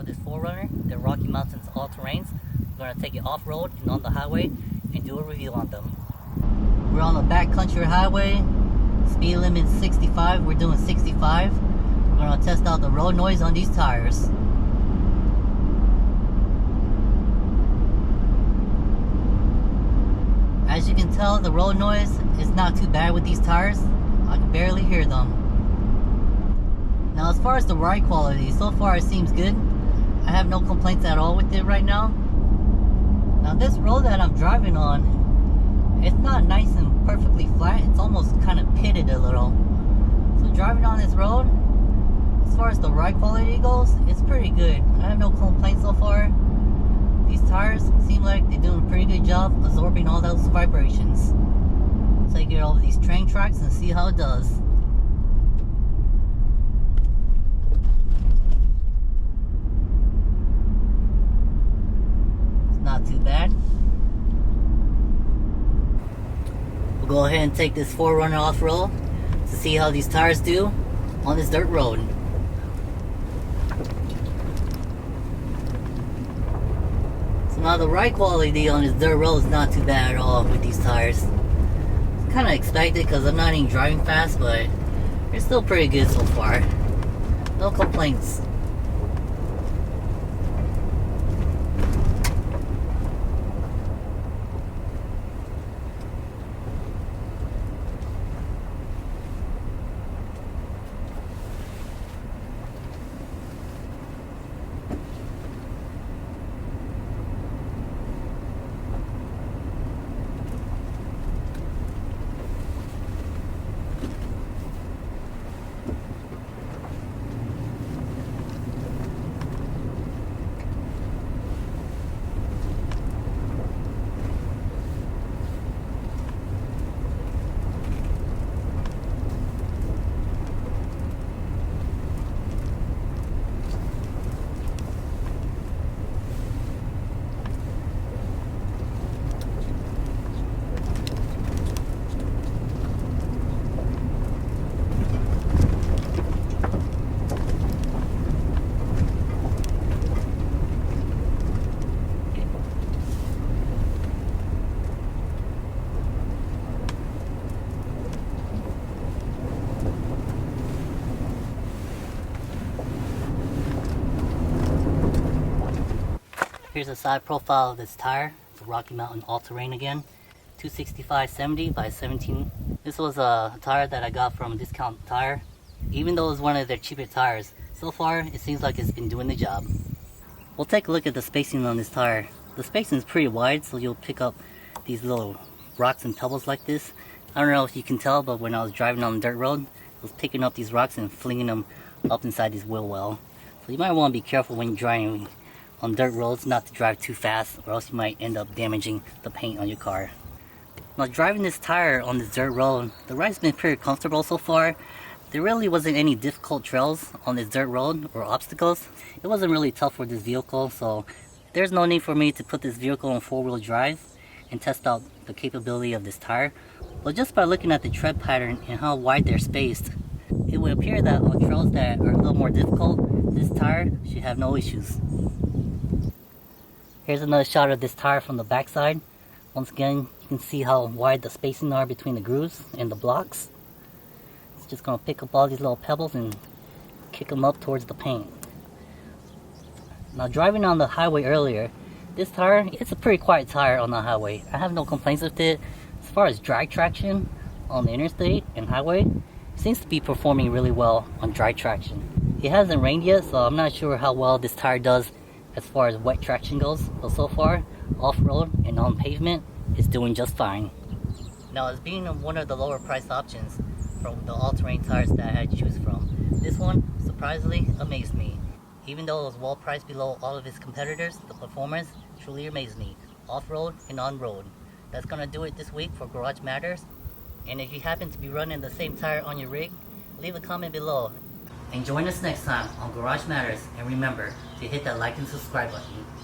this 4Runner, the Rocky Mountains all-terrains. We're going to take it off-road and on the highway and do a review on them. We're on the backcountry highway. Speed limit 65, we're doing 65. We're going to test out the road noise on these tires. As you can tell, the road noise is not too bad with these tires. I can barely hear them. Now as far as the ride quality, so far it seems good. I have no complaints at all with it right now. Now this road that I'm driving on, it's not nice and perfectly flat. It's almost kind of pitted a little. So driving on this road, as far as the ride quality goes, it's pretty good. I have no complaints so far. These tires seem like they're doing a pretty good job absorbing all those vibrations. Take it over these train tracks and see how it does. It's not too bad. We'll go ahead and take this 4Runner off-road to see how these tires do on this dirt road. Now the ride quality on this dirt road is not too bad at all with these tires. It's kind of expected because I'm not even driving fast, but they're still pretty good so far. No complaints. Here's a side profile of this tire. It's a Rocky Mountain all-terrain again. 265/70 by 17. This was a tire that I got from Discount Tire. Even though it's one of their cheaper tires, so far it seems like it's been doing the job. We'll take a look at the spacing on this tire. The spacing is pretty wide, so you'll pick up these little rocks and pebbles like this. I don't know if you can tell, but when I was driving on the dirt road, I was picking up these rocks and flinging them up inside this wheel well. So you might want to be careful when you're driving on dirt roads not to drive too fast, or else you might end up damaging the paint on your car. Now driving this tire on this dirt road, the ride's been pretty comfortable so far. There really wasn't any difficult trails on this dirt road or obstacles. It wasn't really tough for this vehicle, so there's no need for me to put this vehicle on 4-wheel drive and test out the capability of this tire. But just by looking at the tread pattern and how wide they're spaced, it would appear that on trails that are a little more difficult, this tire should have no issues. Here's another shot of this tire from the backside. Once again, you can see how wide the spacing are between the grooves and the blocks. It's just going to pick up all these little pebbles and kick them up towards the paint. Now driving on the highway earlier, this tire, it's a pretty quiet tire on the highway. I have no complaints with it. As far as drag traction on the interstate and highway, it seems to be performing really well on drag traction. It hasn't rained yet, so I'm not sure how well this tire does as far as wet traction goes, but so far, off-road and on pavement, it's doing just fine. Now, as being one of the lower priced options from the all-terrain tires that I had to choose from, this one surprisingly amazed me. Even though it was well priced below all of its competitors, the performance truly amazed me, off-road and on-road. That's gonna do it this week for Garage Matters. And if you happen to be running the same tire on your rig, leave a comment below. And join us next time on Garage Matters, and remember to hit that like and subscribe button.